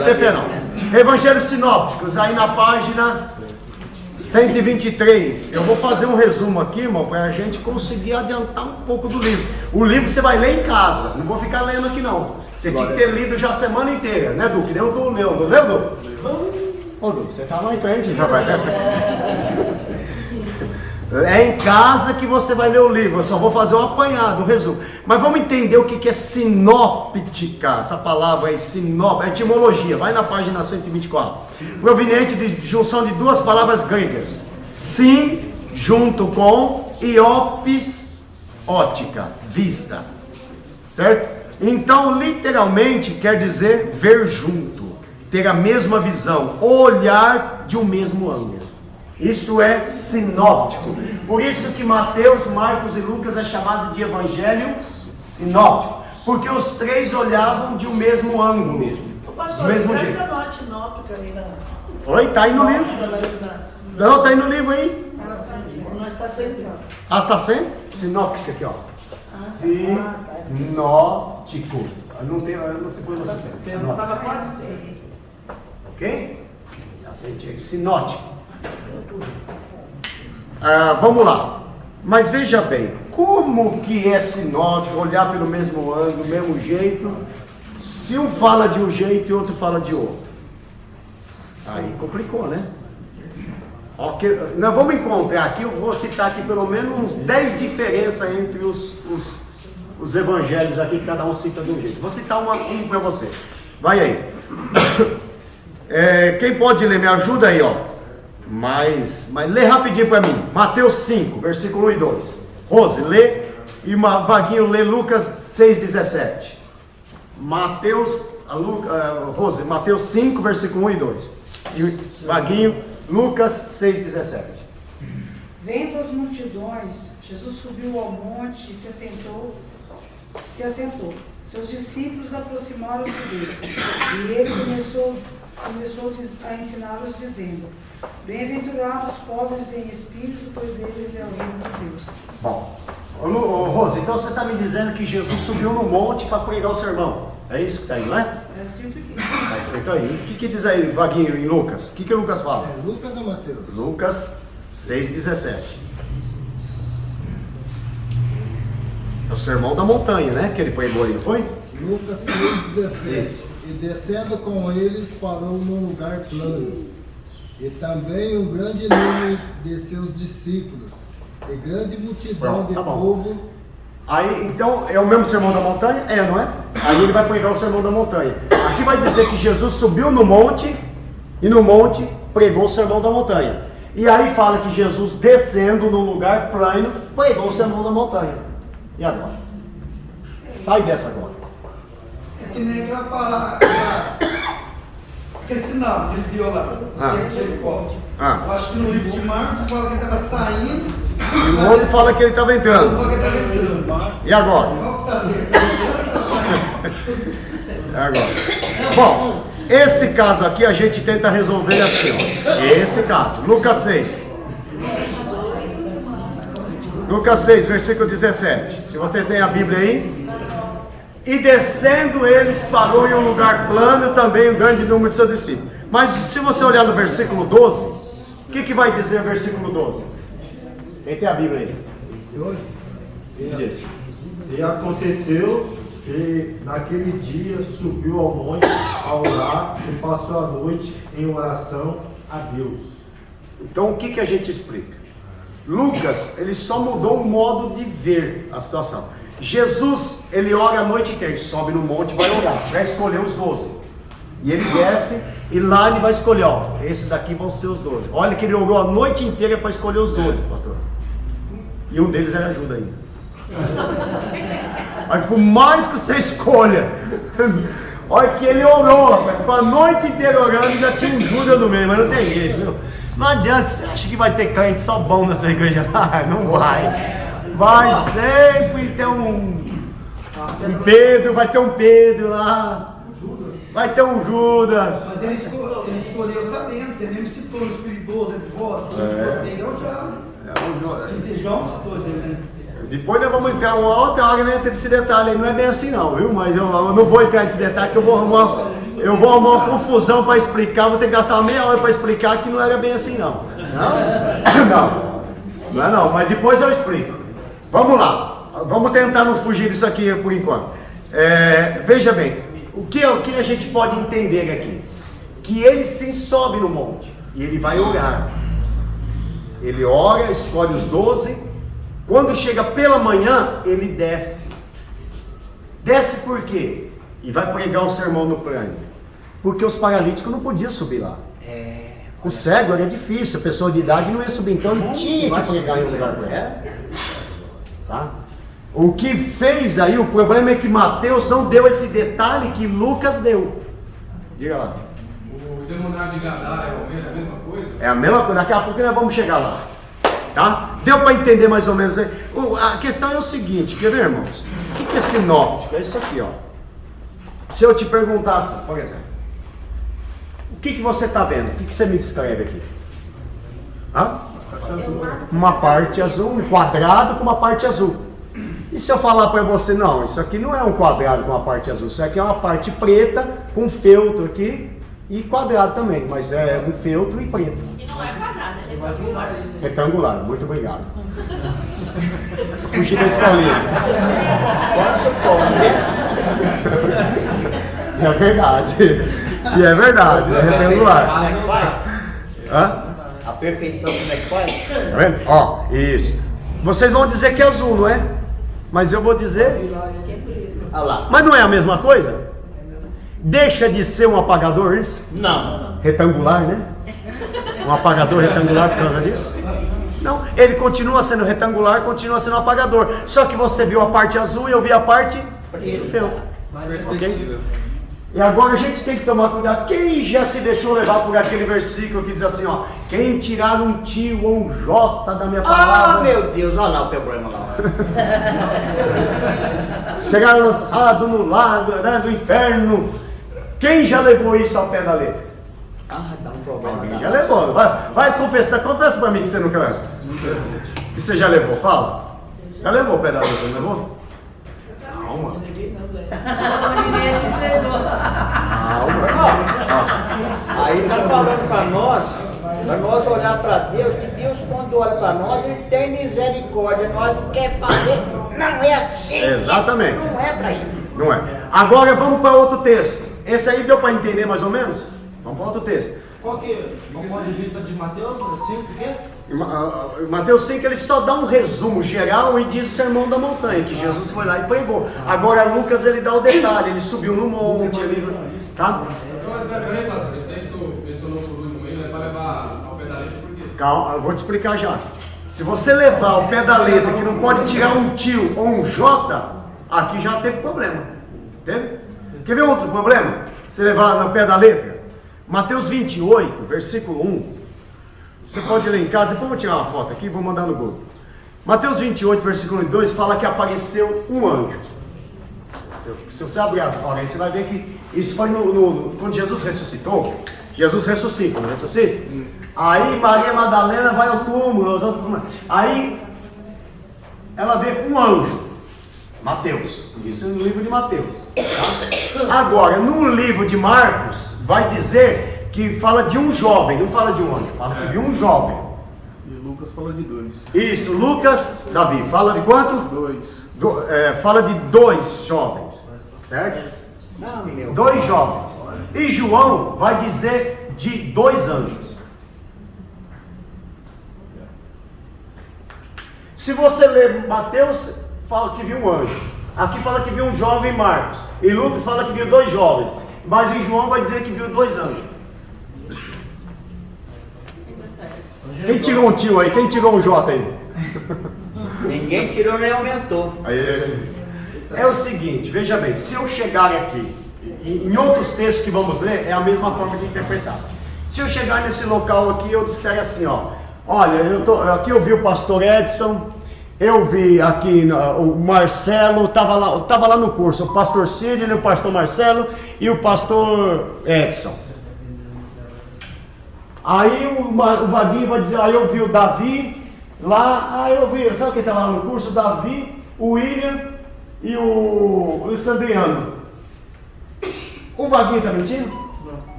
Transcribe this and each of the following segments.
ter fé não. Evangelhos sinópticos, aí na página 123. Eu vou fazer um resumo aqui, irmão, para a gente conseguir adiantar um pouco do livro. O livro você vai ler em casa, não vou ficar lendo aqui não. Você tinha que ter lido já a semana inteira, né, Duque? Nem o do meu, não leu, Duque? Ô, Duque, você tá mais crente, rapaz. É em casa que você vai ler o livro. Eu só vou fazer um apanhado, um resumo. Mas vamos entender o que é sinóptica. Essa palavra aí, sinóptica, é etimologia. Vai na página 124. Proveniente de junção de duas palavras gregas. Sim, junto com, e opis, ótica, vista. Certo? Então, literalmente, quer dizer ver junto. Ter a mesma visão. Olhar de um mesmo ângulo. Isso é sinóptico. Por isso que Mateus, Marcos e Lucas é chamado de evangelho sinóptico. Porque os três olhavam de um mesmo ângulo. Do mesmo jeito. Oi, tá aí no livro. Não, tá aí no livro aí. Não está sendo. Ah, está sendo? Sinóptica aqui, ó. Sinótico. Não tem, não se põe você. Estava quase certo. Ok? Sinótico. Vamos lá. Mas veja bem, como que é sinótico, olhar pelo mesmo ângulo, mesmo jeito, se um fala de um jeito e outro fala de outro? Aí complicou, né? Okay. Nós vamos encontrar aqui, eu vou citar aqui pelo menos uns 10 diferenças entre os evangelhos aqui, que cada um cita de um jeito. Vou citar um para você. Vai aí. Quem pode ler, me ajuda aí, ó. Mas lê rapidinho para mim. Mateus 5, versículo 1 e 2. Rose, lê. E Vaguinho, lê Lucas 6,17. Rose, Mateus 5, versículo 1 e 2. E Vaguinho, Lucas 6,17. Vendo as multidões, Jesus subiu ao monte e se assentou. Seus discípulos aproximaram-se dele. E ele começou a ensiná-los, dizendo: bem-aventurados os pobres em espírito, pois deles é o reino de Deus. Bom, Rose, então você está me dizendo que Jesus subiu no monte para pregar o sermão. É isso que está aí, não é? Está escrito aqui. Está escrito aí. O que diz aí, Vaguinho, em Lucas? O que Lucas fala? Lucas ou Mateus? Lucas 6,17. É o sermão da montanha, né? Que ele pregou aí, não foi? Lucas 6,17. E descendo com eles, parou num lugar plano. E também um grande número de seus discípulos, e grande multidão de povo. Aí, então, é o mesmo sermão da montanha? Não é? Aí ele vai pregar o sermão da montanha. Aqui vai dizer que Jesus subiu no monte, e no monte pregou o sermão da montanha. E aí fala que Jesus, descendo num lugar plano, pregou o sermão da montanha. E agora? Sai dessa agora. Que nem aquela palavra, aquele sinal que ele deu lá, Jericó. Eu acho que no livro de Marcos fala que ele estava saindo. E o outro fala que ele estava entrando. E agora? Bom, esse caso aqui a gente tenta resolver assim, ó. Esse caso, Lucas 6. Lucas 6, versículo 17. Se você tem a Bíblia aí. E descendo eles, parou em um lugar plano, também um grande número de seus discípulos. Mas se você olhar no versículo 12, o que vai dizer o versículo 12? Quem tem a Bíblia aí? 12. E aconteceu que naquele dia subiu ao monte a orar e passou a noite em oração a Deus. Então o que a gente explica? Lucas, ele só mudou o modo de ver a situação. Jesus, ele ora a noite inteira, ele sobe no monte e vai orar, vai escolher os 12. E ele desce e lá ele vai escolher, ó, esses daqui vão ser os 12. Olha que ele orou a noite inteira para escolher os 12, pastor. E um deles era Judas ainda. Mas por mais que você escolha, olha que ele orou, rapaz, ficou a noite inteira orando e já tinha um Judas no meio, mas não tem jeito, viu? Não adianta, você acha que vai ter crente só bom nessa igreja? Não vai. Vai sempre ter um Pedro, vai ter um Pedro lá, vai ter um Judas. Mas ele escolheu sabendo, que ele mesmo citou o espirituoso entre vós, vocês é o diabo. João citou isso, né? Depois nós vamos entrar uma outra hora, né, nesse detalhe aí, não é bem assim não, viu? Mas eu não vou entrar nesse detalhe, que eu vou arrumar Eu vou arrumar uma confusão para explicar, vou ter que gastar meia hora para explicar que não era bem assim não. Não é não, mas depois eu explico. Vamos lá, vamos tentar não fugir disso aqui por enquanto. Veja bem, o que a gente pode entender aqui? Que ele sim sobe no monte e ele vai orar. Ele ora, escolhe os 12. Quando chega pela manhã, ele desce. Desce por quê? E vai pregar o sermão no plano. Porque os paralíticos não podiam subir lá. O cego era difícil, a pessoa de idade não ia subir, então ele tinha que pregar em um lugar para ele. Tá? O que fez aí, o problema é que Mateus não deu esse detalhe que Lucas deu. Diga lá. O demonário de Gadara é a mesma coisa? É a mesma coisa, daqui a pouco nós vamos chegar lá. Tá? Deu para entender mais ou menos aí? A questão é o seguinte, quer ver, irmãos? O que é sinóptico? É isso aqui, ó. Se eu te perguntasse, por exemplo, o que você está vendo? O que você me descreve aqui? Hã? Uma parte azul, um quadrado com uma parte azul. E se eu falar para você, não, isso aqui não é um quadrado com uma parte azul, isso aqui é uma parte preta com feltro aqui e quadrado também, mas é um feltro e preto. E não é quadrado, é retangular. Retangular, muito obrigado. Fugir da escolinha. É verdade. E é verdade, é retangular. Como é que faz? Hã? A perfeição como é que faz? Tá vendo? Ó, isso. Vocês vão dizer que é azul, não é? Mas eu vou dizer. Olha lá. Mas não é a mesma coisa? Deixa de ser um apagador isso? Não. Retangular, né? Um apagador retangular por causa disso? Não, ele continua sendo retangular, continua sendo um apagador. Só que você viu a parte azul e eu vi a parte feltro. Ok? E agora a gente tem que tomar cuidado. Quem já se deixou levar por aquele versículo que diz assim, ó: quem tirar um tio ou um J da minha palavra, Meu Deus, olha lá o problema lá. será lançado no lago, né, do inferno. Quem já levou isso ao pé da letra? Dá um problema. Já levou. Vai confessa para mim que você nunca levou. Que você já levou, fala. Já levou ao pé da letra, não levou? Calma. Aí tá falando para nós olhar para Deus, que Deus quando olha para nós, Ele tem misericórdia, nós não quer fazer, não é assim. Exatamente. Não é para isso. Não é. Agora vamos para outro texto. Esse aí deu para entender mais ou menos? Vamos para outro texto. Qual que é o ponto de vista de Mateus? 5, o quê? Mateus 5 ele só dá um resumo geral e diz o sermão da montanha, que Jesus foi lá e pregou. Agora Lucas ele dá o detalhe, ele subiu no monte, ele, tá? Peraí, pastor, esse aí mencionou por último aí, vai levar ao pé da letra por quê? Calma, eu vou te explicar já. Se você levar ao pé da letra que não pode tirar um tio ou um J, aqui já teve problema. Entende? Quer ver outro problema? Você levar no pé da letra? Mateus 28, versículo 1. Você pode ler em casa, depois eu vou tirar uma foto aqui e vou mandar no grupo. Mateus 28, versículo 2, fala que apareceu um anjo. Se você abrir agora, aí você vai ver que isso foi quando Jesus ressuscitou. Jesus ressuscita, não ressuscita? Aí Maria Madalena vai ao túmulo, os outros. Aí ela vê um anjo. Mateus, isso é no livro de Mateus. Tá? Agora, no livro de Marcos, vai dizer que fala de um jovem, não fala de um anjo, fala de um jovem. E Lucas fala de 2. Isso, Lucas, Davi, fala de quanto? 2. Fala de 2 jovens, certo? Não, meu. 2 jovens. E João vai dizer de 2 anjos. Se você ler Mateus, fala que viu um anjo. Aqui fala que viu um jovem Marcos. E Lucas fala que viu 2 jovens. Mas em João vai dizer que viu 2 anjos. Quem tirou um tio aí? Quem tirou um J aí? Ninguém tirou nem aumentou. É o seguinte, veja bem, se eu chegar aqui, em outros textos que vamos ler, é a mesma forma de interpretar. Se eu chegar nesse local aqui e eu disser assim, ó, olha, aqui eu vi o pastor Edson, eu vi aqui o Marcelo, estava lá no curso, o pastor Sidney, o pastor Marcelo e o pastor Edson. Aí o Vaguinho vai dizer, eu vi o Davi lá, eu vi, sabe quem estava lá no curso? O Davi, o William e o Sandriano. O Vaguinho está mentindo?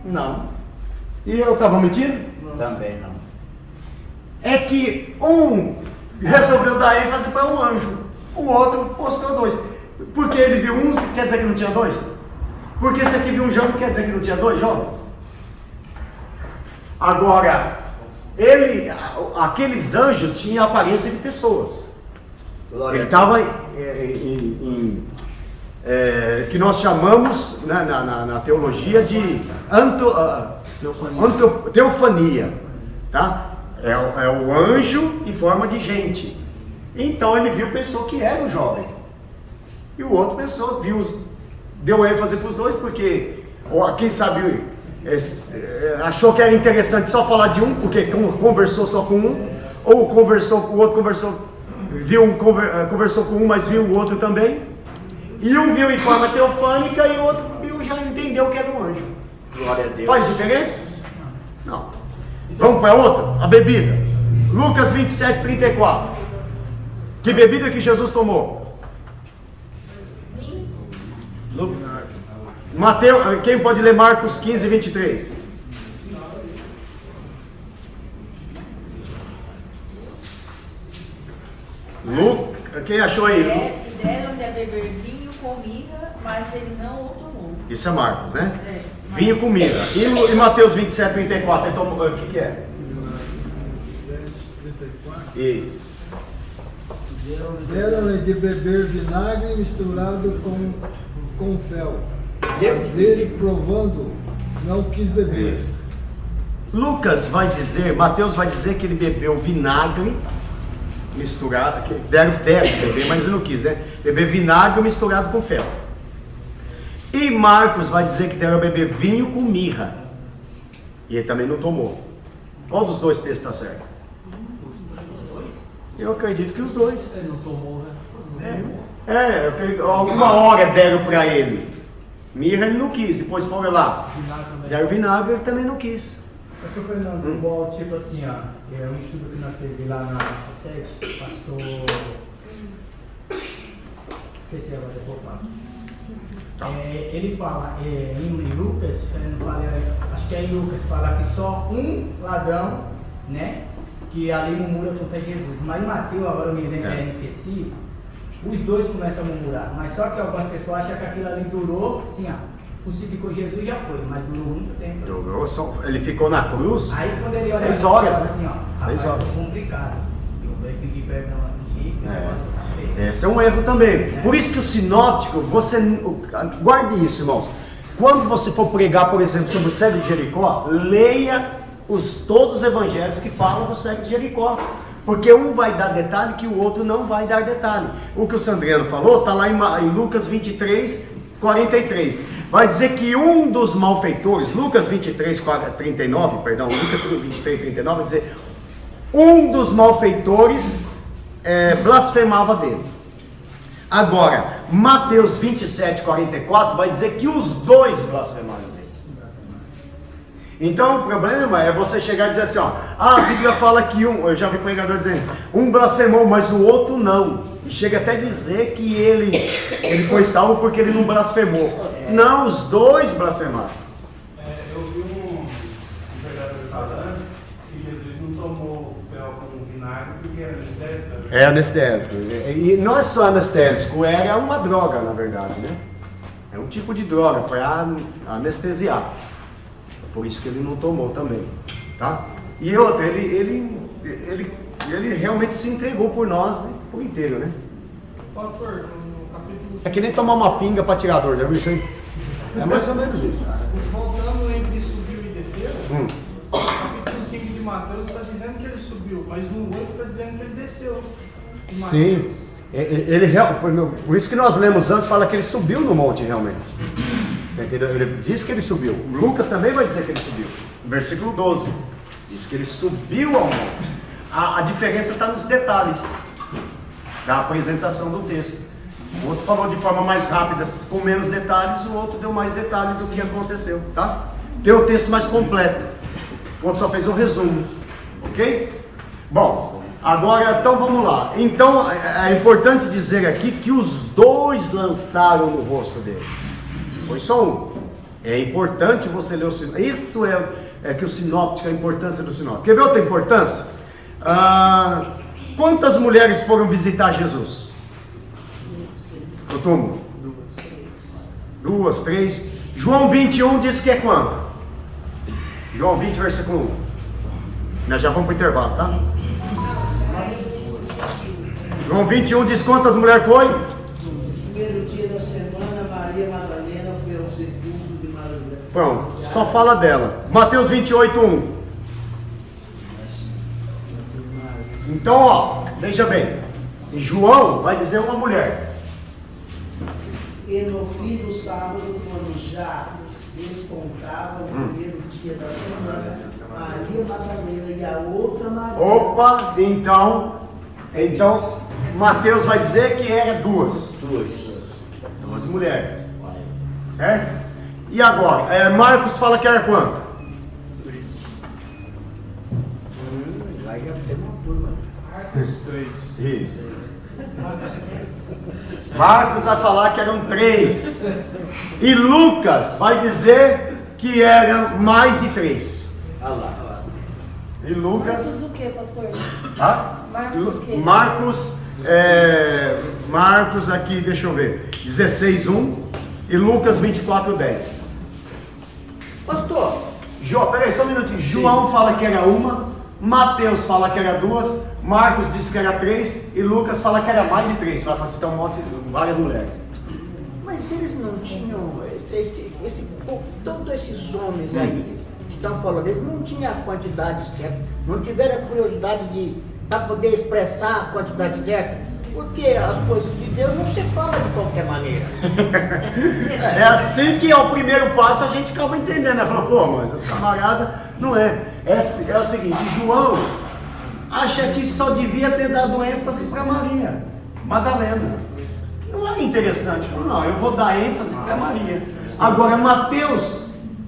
Não, E eu estava mentindo? também não. É que um resolveu dar ênfase para um anjo, o outro postou dois. Porque ele viu um, quer dizer que não tinha dois? Porque esse aqui viu um jovem, quer dizer que não tinha dois jovens? Agora, aqueles anjos tinham a aparência de pessoas. Ele estava que nós chamamos na teologia de teofania, tá? É o anjo em forma de gente. Então ele viu, pensou que era o jovem. E o outro pensou, deu ênfase para os dois, porque quem sabe achou que era interessante só falar de um, porque conversou só com um, ou conversou com o outro, conversou com um, mas viu o outro também. E um viu em forma teofânica e o outro já entendeu que era um anjo. Glória a Deus. Faz diferença? Não. Vamos para outra? A bebida. Lucas 27, 34. Que bebida que Jesus tomou? Mateus, quem pode ler Marcos 15, 23? Quem achou aí? E deram de beber vinho com mirra, mas ele não o tomou. Isso é Marcos, né? Vinho com mirra. E Mateus 27, 34? Ele tomou, o que é? 34. Isso. Deram-lhe de beber vinagre misturado com fel. Mas ele, provando, não quis beber. Isso. Lucas vai dizer, Mateus vai dizer que ele bebeu vinagre misturado, que deram beber, mas ele não quis, né? Beber vinagre misturado com fel. E Marcos vai dizer que deram beber vinho com mirra. E ele também não tomou. Qual dos dois textos está certo? Eu acredito que os dois. Ele não tomou, né? Eu acredito, alguma hora deram para ele. Mirra ele não quis, depois foram lá. Deram vinagre, ele também não quis. Pastor Fernando, igual tipo assim, ó, é um estudo que nós teve lá na nossa sede, pastor. Esqueci agora, eu vou falar. Ele fala em Lucas, acho que é em Lucas, fala que só um ladrão, né? Que ali murmura contra Jesus. Mas em Mateus, agora eu me esqueci, os dois começam a murmurar. Mas só que algumas pessoas acham que aquilo ali durou, assim, ó. Crucificou Jesus e já foi, mas durou muito tempo. Ele ficou na cruz? Aí quando ele olha 6 horas, né? assim, ó, 6 horas. Complicado. Eu vou pedir perdão aqui, que o negócio tá feio. Esse é um erro também. Por isso que o sinóptico, guarde isso, irmãos. Quando você for pregar, por exemplo, sobre o cego de Jericó, leia todos os evangelhos que falam do cego de Jericó. Porque um vai dar detalhe que o outro não vai dar detalhe. O que o Sandriano falou está lá em Lucas 23, 43. Vai dizer que um dos malfeitores, Lucas 23, 39, perdão, Lucas 23, 39, vai dizer, um dos malfeitores blasfemava dele. Agora, Mateus 27, 44 vai dizer que os dois blasfemaram dele. Então o problema é você chegar e dizer assim, ó, a Bíblia fala que eu já vi pregador dizendo, um blasfemou, mas o outro não. E chega até a dizer que ele foi salvo porque ele não blasfemou. Não, os dois blasfemaram. Eu vi um pregador falando que Jesus não tomou fel com vinagre porque era anestésico. É anestésico. E não é só anestésico, era uma droga, na verdade, né? É um tipo de droga para anestesiar. Por isso que ele não tomou também, tá? E outra, ele realmente se entregou por nós por inteiro, né? Pastor, no capítulo 5. É que nem tomar uma pinga para tirar a dor, já viu isso aí? É mais ou menos isso. Voltando entre subiu e desceu, no capítulo 5 de Mateus está dizendo que ele subiu, mas no 8 está dizendo que ele desceu. Sim, por isso que nós lemos antes, fala que ele subiu no monte realmente. Você entendeu? Ele diz que ele subiu. Lucas também vai dizer que ele subiu. No versículo 12, diz que ele subiu ao monte. A diferença está nos detalhes da apresentação do texto. O outro falou de forma mais rápida, com menos detalhes, o outro deu mais detalhes do que aconteceu, tá? Deu o texto mais completo. O outro só fez um resumo, ok? Bom, agora, então vamos lá. Então, é importante dizer aqui que os dois lançaram no rosto dele. Foi só um. É importante você ler o sinóptico. Isso é que o sinóptico, a importância do sinóptico. Quer ver outra importância? Quantas mulheres foram visitar Jesus? No túmulo? 2, 3. João 21 diz que é quanto? João 20, versículo 1. Nós já vamos para o intervalo, tá? João 21 diz quantas mulheres foi? No primeiro dia da semana, Maria Madalena foi ao sepulcro de Maria. Pronto, só fala dela. Mateus 28, 1. Então, ó, veja bem. João vai dizer uma mulher. E no fim do sábado, quando já despontava o primeiro dia da semana, Maria Madalena e a outra Maria. Opa, então Mateus vai dizer que era duas mulheres, certo? E agora, Marcos fala que era quanto? Lá já tem uma turma. Marcos 3. Isso. Marcos vai falar que eram 3. E Lucas vai dizer que eram mais de 3. Olha lá. E Lucas. Marcos o que, pastor? Marcos o quê? Marcos aqui, deixa eu ver. 16:1 e Lucas 24:10. Pastor. Peraí, só um minutinho. João fala que era uma, Mateus fala que era 2, Marcos disse que era 3 e Lucas fala que era mais de 3. Vai citar várias mulheres. Mas eles não tinham, todos esses homens aí que estão falando, eles não tinham a quantidade certa, não tiveram a curiosidade para poder expressar a quantidade certa, porque as coisas de Deus não se falam de qualquer maneira. É assim que é o primeiro passo, a gente acaba entendendo, né? Fala, pô, mas os camaradas não é. É o seguinte, João acha que só devia ter dado ênfase para Maria Madalena. Não é interessante, falou, não, eu vou dar ênfase para Maria. Agora, Mateus,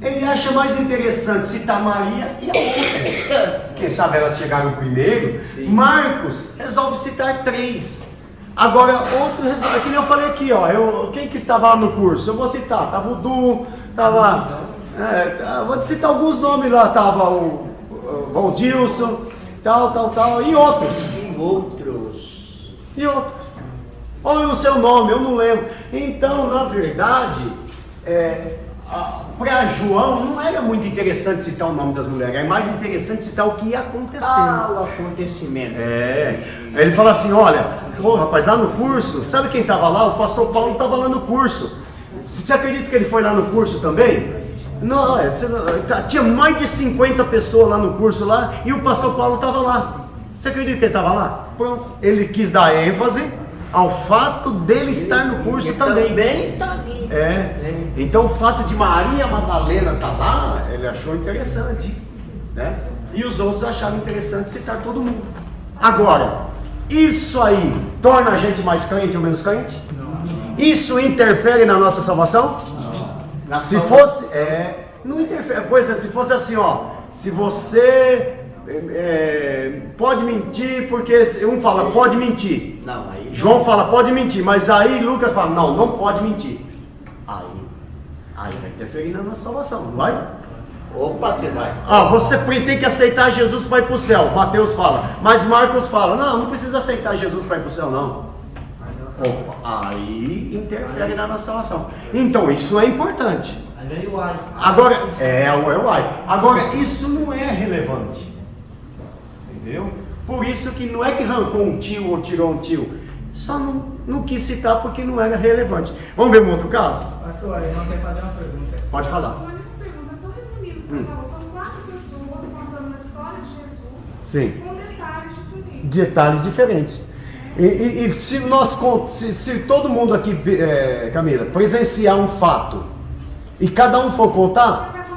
ele acha mais interessante citar Maria e a outra. Quem sabe elas chegaram primeiro. Sim. Marcos resolve citar 3. Agora, outro resolve, que nem eu falei aqui, ó, quem que estava lá no curso? Eu vou citar, estava o Du, estava, vou citar alguns nomes lá, estava o Valdilson, tal, e outros. E outros. Olha o seu nome, eu não lembro. Então, na verdade, para João não era muito interessante citar o nome das mulheres, é mais interessante citar o que ia acontecendo. O acontecimento. Ele fala assim, olha, rapaz, lá no curso, sabe quem estava lá? O pastor Paulo estava lá no curso. Você acredita que ele foi lá no curso também? Não, tinha mais de 50 pessoas lá no curso lá, e o pastor Paulo estava lá. Você acredita que ele estava lá? Pronto. Ele quis dar ênfase ao fato dele estar no curso também. Está ali. Então o fato de Maria Madalena estar lá, ele achou interessante, né? E os outros acharam interessante citar todo mundo. Agora, isso aí torna a gente mais crente ou menos crente? Não. Isso interfere na nossa salvação? Não. Se fosse, não interfere. Pois se fosse assim, ó, se você pode mentir, porque um fala pode mentir. Não, aí João fala pode mentir, mas aí Lucas fala não pode mentir. Aí vai interferir na nossa salvação, não vai? Opa, você vai. Você tem que aceitar Jesus para ir para o céu. Mateus fala, mas Marcos fala, não precisa aceitar Jesus para ir para o céu, não. Opa, aí interfere na nossa salvação. Então isso é importante. Agora, Agora, isso não é relevante. Entendeu? Por isso que não é que arrancou um tio ou tirou um tio. Só não quis citar porque não era relevante. Vamos ver um outro caso? Pastor, ele não quer fazer uma pergunta. Pode falar. Uma única pergunta, só resumindo, você falou, são 4 pessoas contando a história de Jesus. Sim. Com detalhes diferentes. Detalhes diferentes. E se todo mundo aqui, Camila, presenciar um fato e cada um for contar,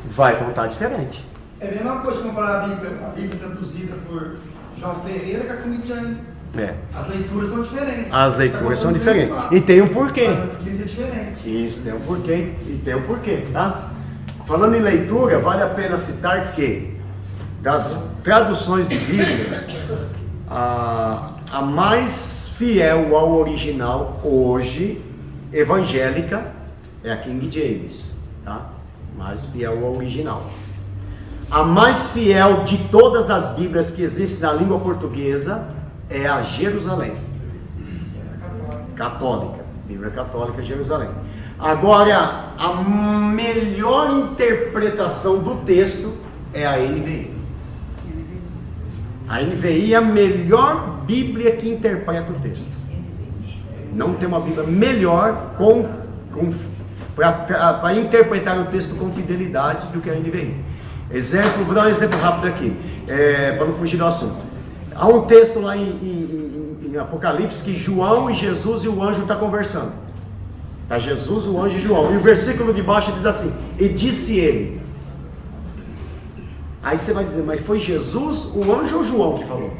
vai contar diferente. É a mesma coisa comparar a Bíblia traduzida por João Ferreira com a King James. As leituras são diferentes. As leituras são diferentes. E tem um porquê. A escrita é diferente. Isso, tem um porquê. E tem um porquê, tá? Falando em leitura, vale a pena citar que das traduções de Bíblia, a mais fiel ao original hoje, evangélica, é a King James. tá? Mais fiel ao original. A mais fiel de todas as Bíblias que existem na língua portuguesa é a Jerusalém. Católica. Bíblia Católica Jerusalém. Agora, a melhor interpretação do texto é a NVI. A NVI é a melhor Bíblia que interpreta o texto. Não tem uma Bíblia melhor para interpretar o texto com fidelidade do que a NVI. Vou dar um exemplo rápido aqui, para não fugir do assunto. Há um texto lá em Apocalipse que João e Jesus e o anjo estão conversando. Está Jesus, o anjo e João. E o versículo de baixo diz assim: e disse ele. Aí você vai dizer, mas foi Jesus, o anjo ou João que falou?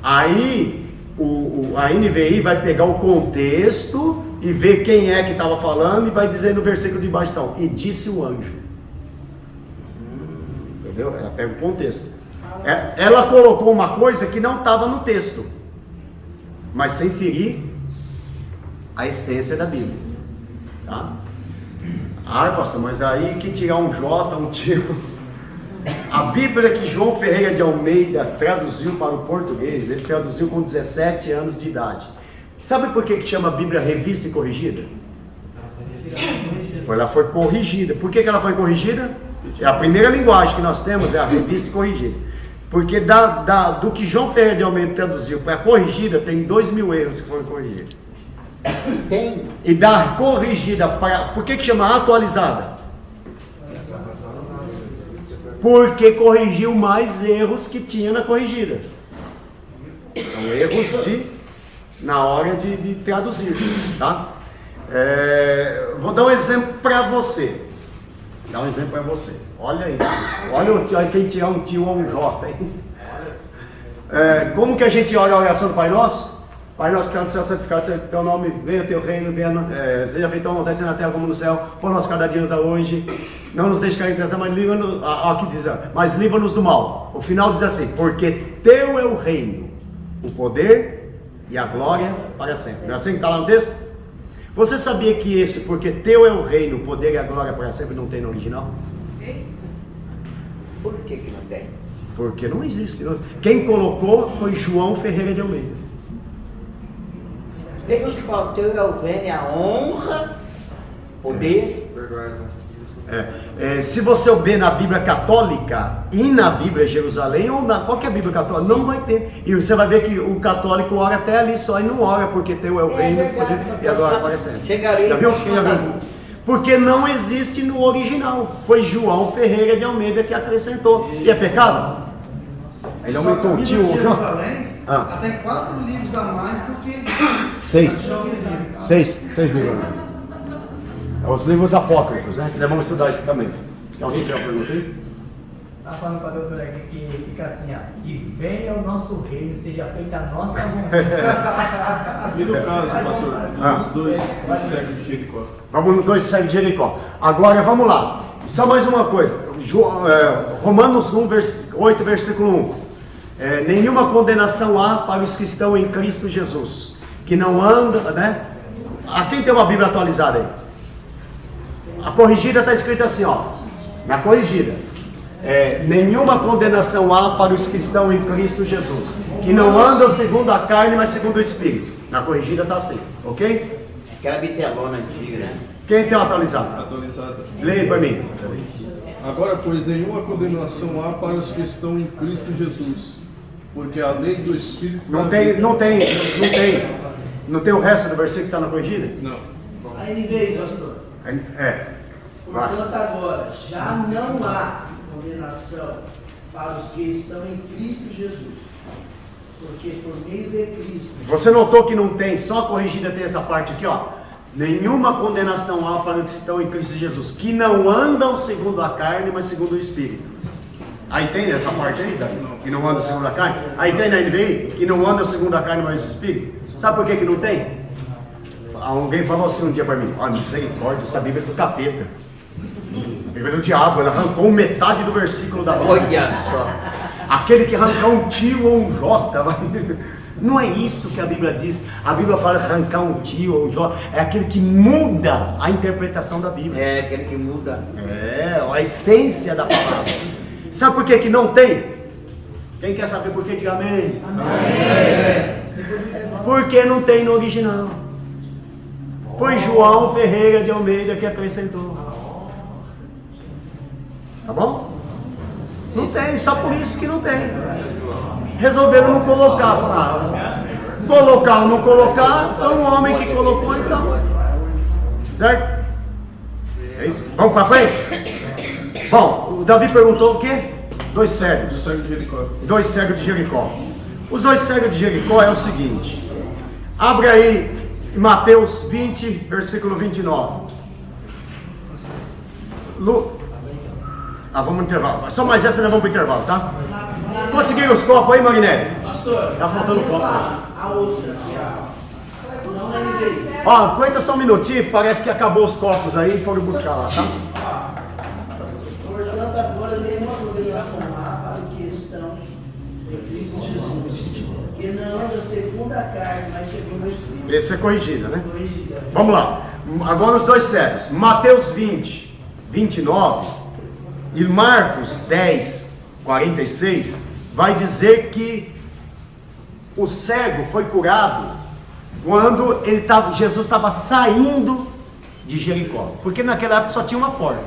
Aí a NVI vai pegar o contexto e ver quem é que estava falando e vai dizer no versículo de baixo, então, e disse o anjo. Entendeu? Ela pega o contexto. Ela colocou uma coisa que não estava no texto, mas sem ferir a essência da Bíblia. Tá? Ah, pastor, mas aí que tirar um J, um tio. A Bíblia que João Ferreira de Almeida traduziu para o português, ele traduziu com 17 anos de idade. Sabe por que chama a Bíblia revista e corrigida? Porque ela foi corrigida. Por que ela foi corrigida? A primeira linguagem que nós temos é a revista e corrigida. Porque do que João Ferreira de Almeida traduziu para a corrigida, tem 2.000 erros que foram corrigidos. Tem. E da corrigida para... Por que chama atualizada? Porque corrigiu mais erros que tinha na corrigida. São erros na hora de traduzir, tá? Vou dar um exemplo para você. Dá um exemplo para você. Olha isso. Olha quem tirar um tio ou um J. Como que a gente olha a oração do Pai Nosso? Pai nosso que está no céu, santificado seja o teu nome, venha o teu reino, seja feita a vontade na terra como no céu, por nosso cada dia nos dá hoje, não nos deixe cair em tentação, mas livra-nos, aqui diz, mas livra-nos do mal. O final diz assim, porque teu é o reino, o poder e a glória para sempre. Não é assim que está lá no texto? Você sabia que esse, porque teu é o reino, o poder e a glória para sempre, não tem no original? Por que não tem? Porque não existe. Quem colocou foi João Ferreira de Almeida. Deus que fala, teu é o reino, a honra, poder. Se você ver na Bíblia Católica e na Bíblia Jerusalém, ou na qualquer Bíblia Católica, não vai ter. E você vai ver que o católico ora até ali só e não ora, porque teu é o reino, o poder e agora aparecendo. Já viu? Porque não existe no original. Foi João Ferreira de Almeida que acrescentou. E é pecado? Ele aumentou o tio. Até 4 livros a mais do que... 6 livros. Os livros apócrifos, né? Que nós vamos estudar isso também. Alguém tem uma pergunta aí? Está falando para a doutora aqui que fica assim, ó. Que venha o nosso reino, seja feita a nossa vontade. E no caso, pastor, os dois cegos de Jericó. Vamos nos 2 cegos de Jericó. Agora, vamos lá. Só mais uma coisa. Romanos 8, versículo 1. Nenhuma condenação há para os que estão em Cristo Jesus, que não andam, né? Quem tem uma Bíblia atualizada aí? A corrigida está escrita assim, ó, na corrigida, nenhuma condenação há para os que estão em Cristo Jesus, que não andam segundo a carne, mas segundo o Espírito. Na corrigida está assim, ok? Aquela bitelona antiga, né? Quem tem uma atualizada? Atualizada. Leia para mim. Agora, pois, nenhuma condenação há para os que estão em Cristo Jesus, porque a lei do Espírito... Não tem o resto do versículo que está na corrigida? Não. Aí ele veio, pastor. Portanto, agora, já não há condenação para os que estão em Cristo Jesus, porque por meio de Cristo... Você notou que não tem, só a corrigida tem essa parte aqui, ó. Nenhuma condenação há para os que estão em Cristo Jesus, que não andam segundo a carne, mas segundo o Espírito. Aí tem essa parte aí, que não anda segundo a carne? Aí tem na NVI, que não anda segundo a carne, mas o Espírito? Sabe por que não tem? Alguém falou assim um dia para mim, misericórdia, essa Bíblia é do capeta. A Bíblia é do diabo, ela arrancou metade do versículo da Bíblia. Olha só. Aquele que arrancar um tio ou um J, Não é isso que a Bíblia diz. A Bíblia fala arrancar um tio ou um jovem. É aquele que muda a interpretação da Bíblia. É, aquele que muda. É, a essência da palavra. Sabe por que não tem? Quem quer saber por que? Diga amém. Amém. Porque não tem no original. Foi João Ferreira de Almeida que acrescentou. Tá bom? Não tem, só por isso que não tem. Resolveram não colocar, falaram. Colocar ou não colocar, foi um homem que colocou, então. Certo? É isso? Vamos para frente? Bom, o Davi perguntou o quê? 2 cegos. 2 cegos de Jericó. 2 cegos de Jericó. Os 2 cegos de Jericó é o seguinte. Abre aí Mateus 20, versículo 29. Vamos no intervalo. Só mais essa, nós vamos para o intervalo, tá? Conseguiram os copos aí, Marinelli? Pastor, tá faltando copo. A outra aqui, não lembrei. Ó, aguenta só um minutinho, parece que acabou os copos aí e foram buscar lá, tá? Portanto, agora nenhuma obrigação há para que estamos em Cristo Jesus, que não anda segundo a carne, mas segundo o Espírito. Esse é corrigido, né? Vamos lá. Agora os 2 cegos. Mateus 20, 29 e Marcos 10, 46 vai dizer que o cego foi curado quando Jesus estava saindo de Jericó, porque naquela época só tinha uma porta,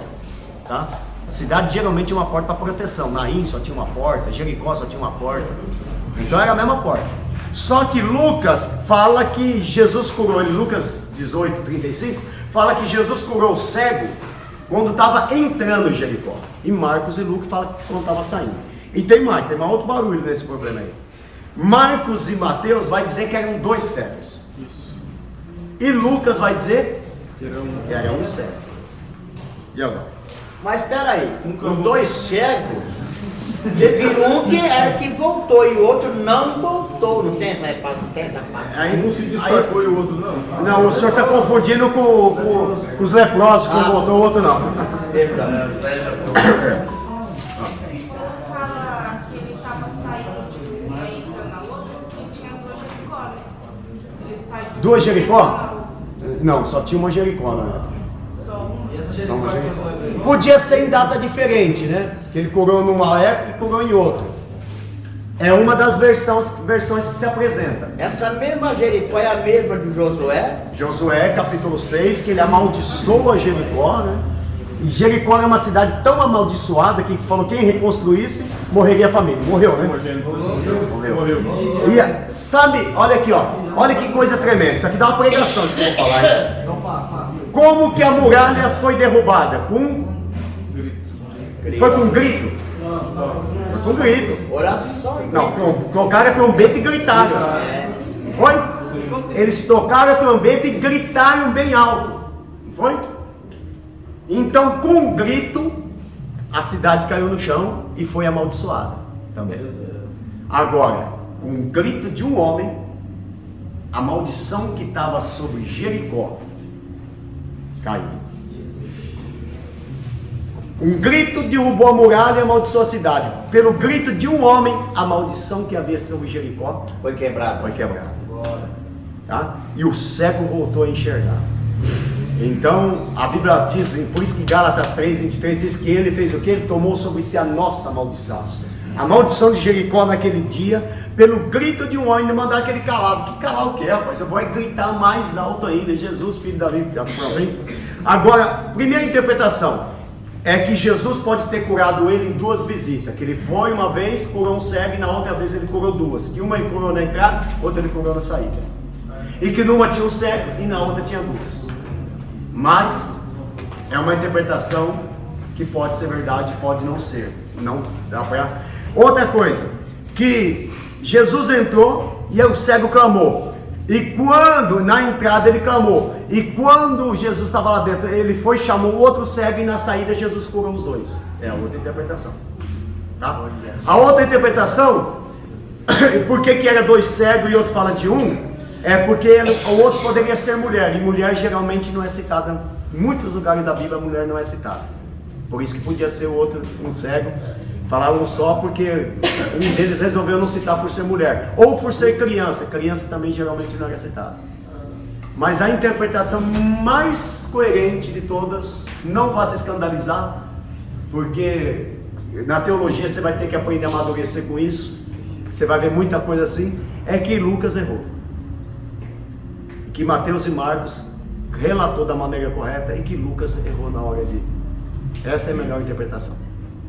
tá? A cidade geralmente tinha uma porta para proteção. Naim só tinha uma porta, Jericó só tinha uma porta, então era a mesma porta. Só que Lucas fala que Jesus curou ele, Lucas 18, 35 fala que Jesus curou o cego quando estava entrando em Jericó, e Marcos e Lucas falam que quando estava saindo. E tem mais outro barulho nesse problema aí. Marcos e Mateus vai dizer que eram 2 cegos. Isso. E Lucas vai dizer que era um cego. E agora? Mas espera aí, os 2 cegos, teve um que era que voltou e o outro não voltou. Não tem essa parte? Aí um se destacou e o outro não? Não, o senhor está confundindo com os leprosos, que um voltou, o outro não. Fala que ele estava saindo de uma e entrando na outra, e tinha 2 Jericó, né? Ele sai de 2 Jericó? Não, só tinha uma Jericó, né? Só uma. Podia ser em data diferente, né? Que ele curou numa época e curou em outra. É uma das versões que se apresenta. Essa mesma Jericó é a mesma de Josué? Josué, capítulo 6, que ele amaldiçoa Jericó, né? E Jericó é uma cidade tão amaldiçoada que falou que quem reconstruísse, morreria a família. Morreu, né? Morreu. E sabe, olha aqui, ó. Olha que coisa tremenda. Isso aqui dá uma pregação, isso que eu vou falar, hein? Como que a muralha foi derrubada? Foi com grito? Foi com grito. Oração. Não, tocaram a trombeta e gritaram. Foi? Eles tocaram a trombeta e gritaram bem alto. Foi? Então, com um grito, a cidade caiu no chão e foi amaldiçoada também. Agora, com um grito de um homem, a maldição que estava sobre Jericó caiu. Um grito derrubou a muralha e amaldiçoou a cidade. Pelo grito de um homem, a maldição que havia sobre Jericó foi quebrada. Tá? E o cego voltou a enxergar. Então, a Bíblia diz, por isso que Gálatas 3:23 diz que ele fez o que? Ele tomou sobre si a nossa maldição. A maldição de Jericó naquele dia, pelo grito de um homem, de mandar aquele calado. Que calar o que, rapaz? Eu vou gritar mais alto ainda, Jesus, filho da Davi. Agora, primeira interpretação é que Jesus pode ter curado ele em 2 visitas. Que ele foi uma vez, curou um cego, e na outra vez ele curou 2. Que uma ele curou na entrada, outra ele curou na saída. E que numa tinha um cego e na outra tinha 2. Mas é uma interpretação que pode ser verdade, pode não ser. Não dá para. Outra coisa, que Jesus entrou e o cego clamou. E quando na entrada ele clamou, e quando Jesus estava lá dentro, ele foi, chamou o outro cego, e na saída Jesus curou os 2. É a outra interpretação. Tá? A outra interpretação, por que era 2 cegos e outro fala de 1? É porque o outro poderia ser mulher, e mulher geralmente não é citada. Em muitos lugares da Bíblia a mulher não é citada. Por isso que podia ser o outro, um cego. Falaram um só porque um deles resolveu não citar por ser mulher. Ou por ser criança. Criança também geralmente não era citada. Mas a interpretação mais coerente de todas, não vá se escandalizar, porque na teologia você vai ter que aprender a amadurecer com isso. Você vai ver muita coisa assim. É que Lucas errou. Que Mateus e Marcos relatou da maneira correta e que Lucas errou na hora de... Essa é a melhor interpretação.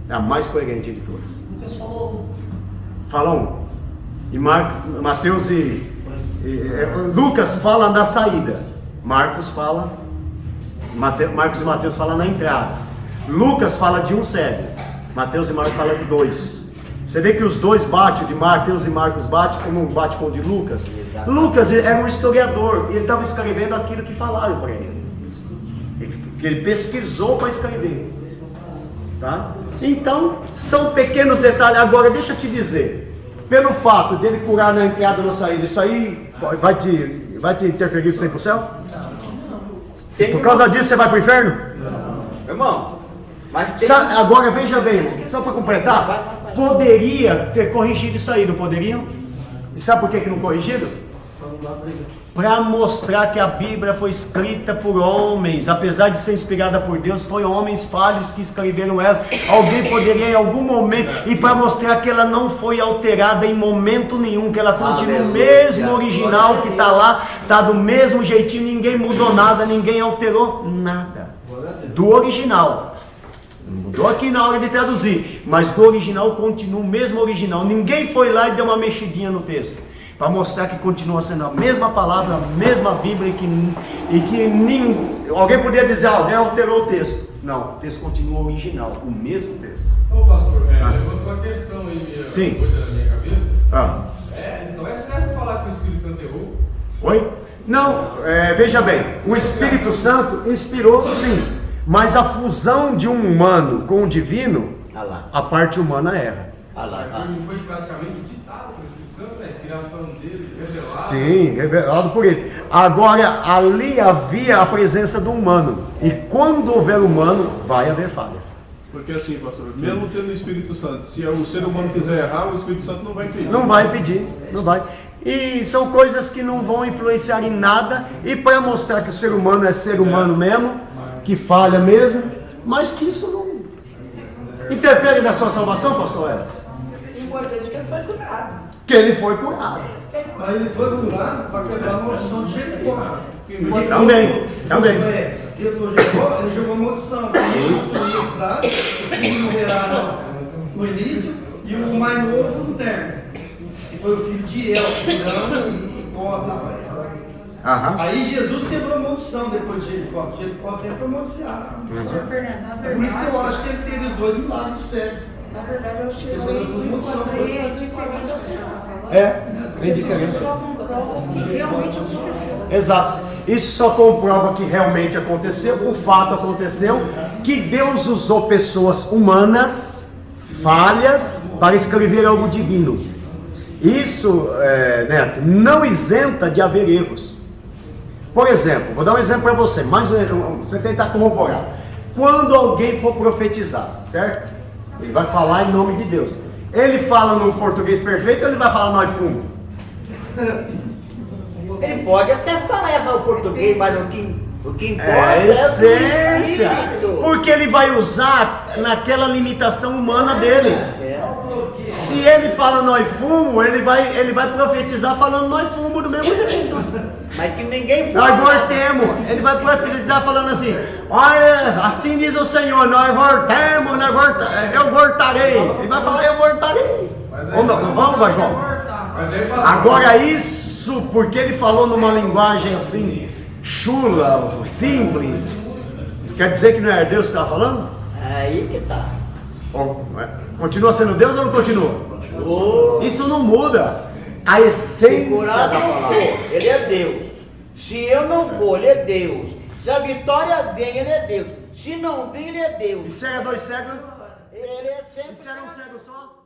É a mais coerente de todas. Lucas falou. Fala um. E Mateus Lucas fala na saída. Marcos e Mateus falam na entrada. Lucas fala de um cego. Mateus e Marcos falam de dois. Você vê que os dois batem, de Mateus e Marcos batem, como bate com o de Lucas. Lucas era um historiador, ele estava escrevendo aquilo que falaram para ele. Ele pesquisou para escrever. Tá? Então, são pequenos detalhes. Agora, deixa eu te dizer, pelo fato dele curar na entrada ou na saída, isso aí vai te interferir para você ir para o céu? Por causa disso você vai para o inferno? Irmão, mas agora veja bem, só para completar, poderia ter corrigido isso aí, não poderiam? E sabe por que não corrigiram? Para mostrar que a Bíblia foi escrita por homens, apesar de ser inspirada por Deus, foi homens falhos que escreveram ela. Alguém poderia em algum momento, e para mostrar que ela não foi alterada em momento nenhum, que ela continua o mesmo original que está lá, está do mesmo jeitinho, ninguém mudou nada, ninguém alterou nada do original. Mudou aqui na hora de traduzir, mas do original continua o mesmo original. Ninguém foi lá e deu uma mexidinha no texto, para mostrar que continua sendo a mesma palavra, a mesma Bíblia, alguém poderia dizer, alguém alterou o texto. Não, o texto continua original, o mesmo texto. Ô pastor, levantou uma questão aí, sim, coisa na minha cabeça. Então é certo falar que o Espírito Santo errou? Oi? Não, veja bem, o Espírito Santo inspirou sim. Mas a fusão de um humano com o divino, a parte humana erra. Não foi praticamente ditado pelo Espírito Santo, a inspiração dele, revelado. Sim, revelado por ele. Agora, ali havia a presença do humano. E quando houver humano, vai haver falha. Porque assim, pastor, mesmo tendo o Espírito Santo, se o ser humano quiser errar, o Espírito Santo não vai pedir. Não vai pedir, não vai. E são coisas que não vão influenciar em nada. E para mostrar que o ser humano é ser humano mesmo, que falha mesmo, mas que isso não interfere na sua salvação, pastor Edson? O importante é que ele foi curado. Que ele foi curado. Mas ele foi curado para quebrar a maldição de Jericó. Também. Ele jogou maldição. O filho morrerá no início e o mais novo no término. Que foi o filho de El, e Cota. Aí Jesus quebrou a maldição depois de Jericó. Jericó sempre foi maldiçado. É por isso que eu acho que ele teve os dois milagres do céu. Na verdade, eu acho que isso é diferente assim. Bem diferente. Só comprova que realmente aconteceu. Exato. Isso só comprova que realmente aconteceu, o fato aconteceu, que Deus usou pessoas humanas, falhas, para escrever algo divino. Isso, Neto, não isenta de haver erros. Por exemplo, vou dar um exemplo para você, você tentar corroborar. Quando alguém for profetizar, certo? Ele vai falar em nome de Deus. Ele fala no português perfeito ou ele vai falar nós fumo? Ele pode até falar o português, mas o que importa é a essência. É porque ele vai usar naquela limitação humana dele. Se ele fala nós fumo, ele vai profetizar falando nós fumo do mesmo jeito. Mas que ninguém nós voltemos. Ele vai profetizar falando assim: olha, assim diz o Senhor, nós voltemos, eu voltarei. Ele vai falar, eu voltarei. Vamos, João. Agora isso, porque ele falou numa linguagem assim, chula, simples, quer dizer que não é Deus que está falando? Aí que tá. Continua sendo Deus ou não continua? Isso não muda a essência da palavra. Ele é Deus. Se eu não for, ele é Deus. Se a vitória vem, ele é Deus. Se não vir, ele é Deus. E se era dois cegos? Ele é sempre. E se era um cego só?